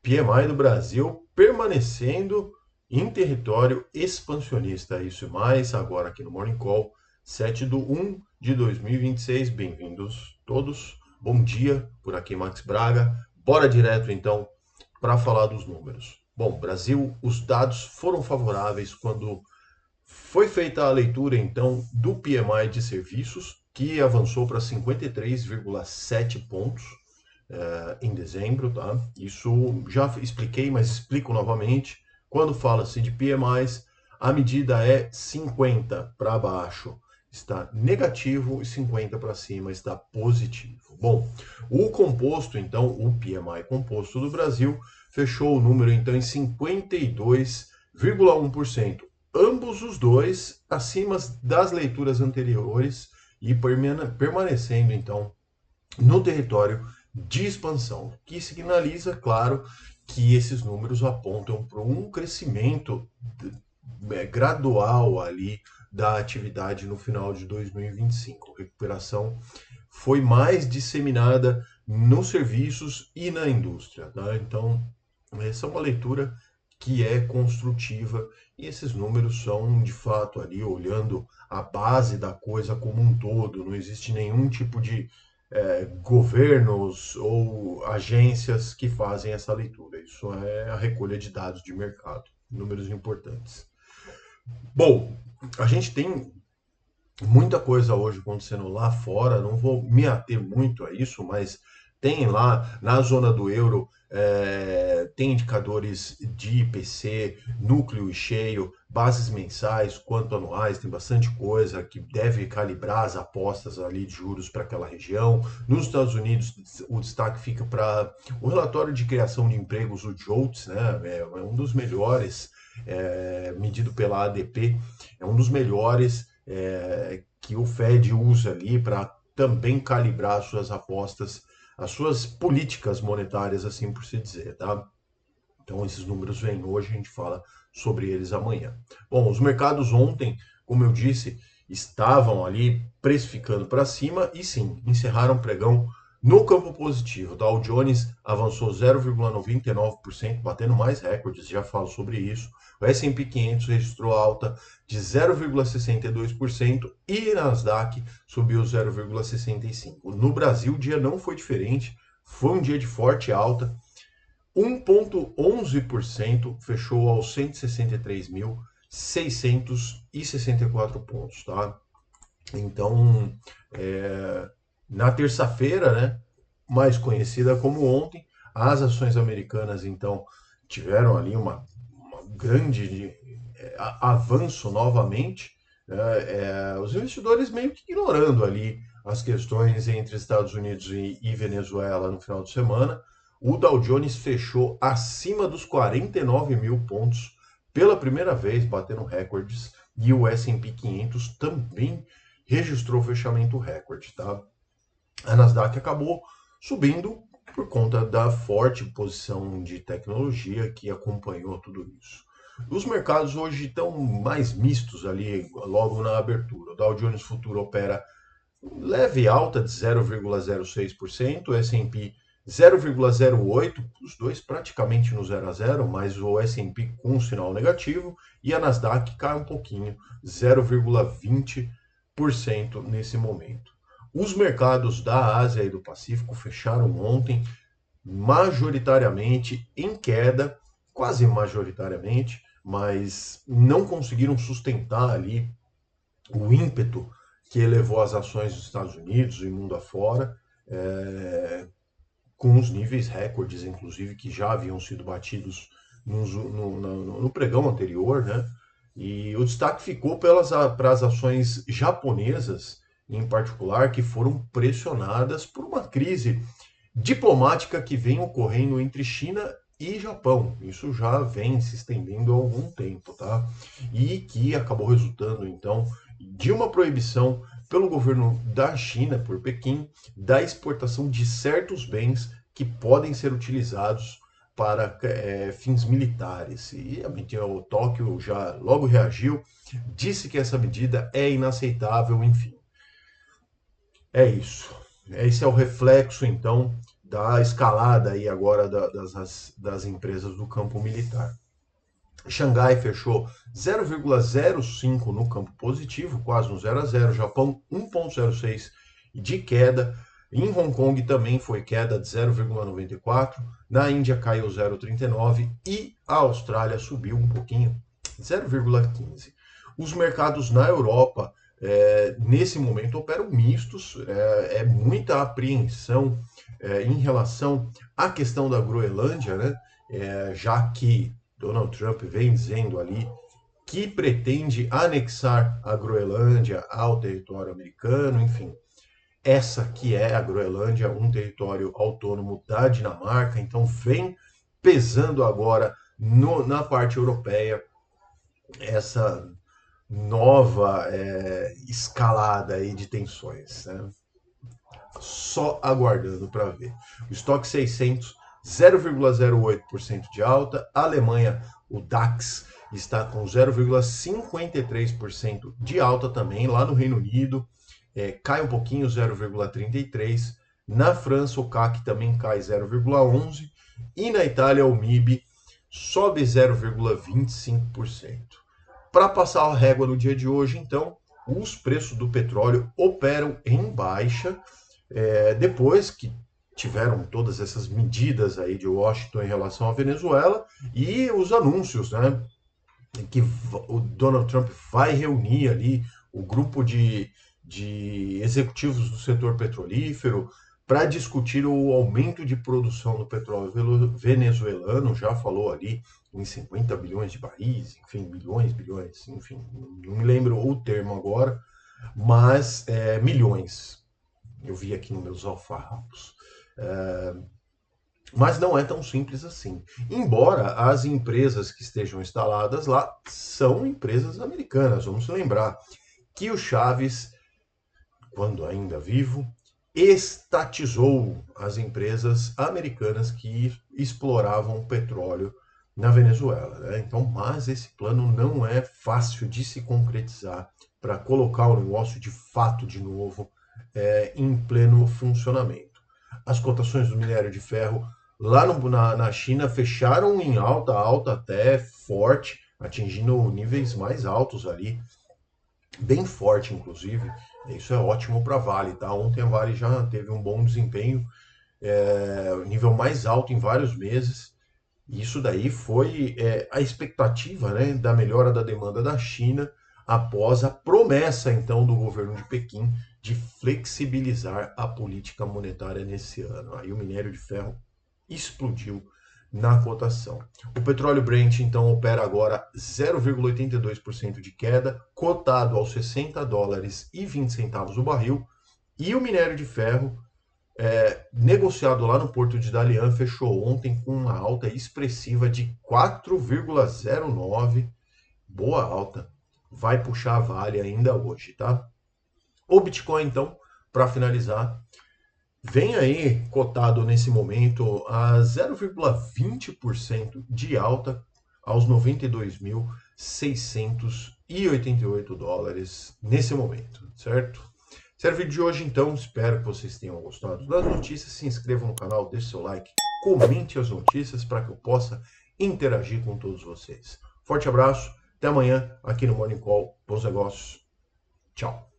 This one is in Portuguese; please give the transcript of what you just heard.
PMI do Brasil permanecendo em território expansionista. Isso e mais agora aqui no Morning Call, 7/1 de 2026. Bem-vindos todos. Bom dia, por aqui Max Braga. Bora direto então para falar dos números. Bom, Brasil, os dados foram favoráveis quando foi feita a leitura então do PMI de serviços, que avançou para 53,7 pontos em dezembro, tá? Isso já expliquei, mas explico novamente. Quando fala-se de PMIs, a medida é 50 para baixo está negativo e 50 para cima está positivo. Bom, o composto, então, o PMI composto do Brasil, fechou o número então em 52,1%. Ambos os dois acima das leituras anteriores e permanecendo então no território de expansão, que sinaliza, claro, que esses números apontam para um crescimento gradual ali da atividade no final de 2025. A recuperação foi mais disseminada nos serviços e na indústria. Tá? Então, essa é uma leitura que é construtiva e esses números são, de fato, ali olhando a base da coisa como um todo. Não existe nenhum tipo de governos ou agências que fazem essa leitura. Isso é a recolha de dados de mercado, números importantes. Bom, a gente tem muita coisa hoje acontecendo lá fora, não vou me ater muito a isso, mas tem lá na zona do euro, tem indicadores de IPC, núcleo e cheio, bases mensais quanto anuais, tem bastante coisa que deve calibrar as apostas ali de juros para aquela região. Nos Estados Unidos, o destaque fica para o relatório de criação de empregos, o JOLTS, né? É um dos melhores, medido pela ADP, é um dos melhores que o Fed usa ali para também calibrar as suas apostas, as suas políticas monetárias, assim por se dizer, tá? Então esses números vêm hoje, a gente fala sobre eles amanhã. Bom, os mercados ontem, como eu disse, estavam ali precificando para cima e sim, encerraram o pregão no campo positivo. O Dow Jones avançou 0,99%, batendo mais recordes, já falo sobre isso. O S&P 500 registrou alta de 0,62% e Nasdaq subiu 0,65%. No Brasil, o dia não foi diferente, foi um dia de forte alta. 1,11% fechou aos 163.664 pontos, tá? Então, na terça-feira, né, mais conhecida como ontem, as ações americanas, então, tiveram ali uma grande avanço novamente, os investidores meio que ignorando ali as questões entre Estados Unidos e Venezuela no final de semana. O Dow Jones fechou acima dos 49 mil pontos pela primeira vez, batendo recordes, e o S&P 500 também registrou fechamento recorde, tá? A Nasdaq acabou subindo por conta da forte posição de tecnologia que acompanhou tudo isso. Os mercados hoje estão mais mistos ali, logo na abertura. O Dow Jones Futuro opera leve alta de 0,06%, o S&P 0,08%, os dois praticamente no 0 a 0, mas o S&P com um sinal negativo e a Nasdaq cai um pouquinho, 0,20% nesse momento. Os mercados da Ásia e do Pacífico fecharam ontem majoritariamente em queda, quase majoritariamente, mas não conseguiram sustentar ali o ímpeto que elevou as ações dos Estados Unidos e mundo afora, com os níveis recordes, inclusive, que já haviam sido batidos no pregão anterior, né? E o destaque ficou para as ações japonesas, em particular, que foram pressionadas por uma crise diplomática que vem ocorrendo entre China e Japão. Isso já vem se estendendo há algum tempo, tá? E que acabou resultando, então, de uma proibição pelo governo da China, por Pequim, da exportação de certos bens que podem ser utilizados para fins militares. E o Tóquio já logo reagiu, disse que essa medida é inaceitável, enfim. É isso. Esse é o reflexo, então, da escalada aí agora das empresas do campo militar. Xangai fechou 0,05 no campo positivo, quase um 0 a 0. Japão 1,06 de queda. Em Hong Kong também foi queda de 0,94. Na Índia caiu 0,39 e a Austrália subiu um pouquinho, 0,15. Os mercados na Europa, nesse momento, operam mistos. É muita apreensão em relação à questão da Groenlândia, né? Já que Donald Trump vem dizendo ali que pretende anexar a Groenlândia ao território americano, enfim. Essa que é a Groenlândia, um território autônomo da Dinamarca, então vem pesando agora na parte europeia essa nova escalada aí de tensões, né? Só aguardando para ver. O estoque 600, 0,08% de alta. A Alemanha, o DAX, está com 0,53% de alta também. Lá no Reino Unido, cai um pouquinho, 0,33%. Na França, o CAC também cai 0,11%. E na Itália, o MIB sobe 0,25%. Para passar a régua no dia de hoje, então, os preços do petróleo operam em baixa, depois que tiveram todas essas medidas aí de Washington em relação à Venezuela e os anúncios, né, que o Donald Trump vai reunir ali o grupo de executivos do setor petrolífero para discutir o aumento de produção do petróleo venezuelano. Já falou ali em 50 bilhões de barris, enfim, bilhões, enfim, não me lembro o termo agora, mas milhões. Eu vi aqui nos meus alfarrapos. Mas não é tão simples assim. Embora as empresas que estejam instaladas lá são empresas americanas. Vamos lembrar que o Chaves, quando ainda vivo, estatizou as empresas americanas que exploravam petróleo na Venezuela, né? Então, mas esse plano não é fácil de se concretizar para colocar o negócio de fato de novo em pleno funcionamento. As cotações do minério de ferro lá na China fecharam em alta até forte, atingindo níveis mais altos ali, bem forte inclusive. Isso é ótimo para a Vale, tá? Ontem a Vale já teve um bom desempenho, nível mais alto em vários meses. Isso daí foi a expectativa, né, da melhora da demanda da China após a promessa, então, do governo de Pequim de flexibilizar a política monetária nesse ano. Aí o minério de ferro explodiu na cotação. O petróleo Brent, então, opera agora 0,82% de queda, cotado aos 60 dólares e 20 centavos o barril. E o minério de ferro, negociado lá no Porto de Dalian, fechou ontem com uma alta expressiva de 4,09%. Boa alta. Vai puxar a Vale ainda hoje, tá? O Bitcoin, então, para finalizar, vem aí cotado nesse momento a 0,20% de alta aos 92.688 dólares nesse momento, certo? Esse era o vídeo de hoje, então. Espero que vocês tenham gostado das notícias. Se inscrevam no canal, deixe seu like, comente as notícias para que eu possa interagir com todos vocês. Forte abraço, até amanhã aqui no Morning Call. Bons negócios. Tchau.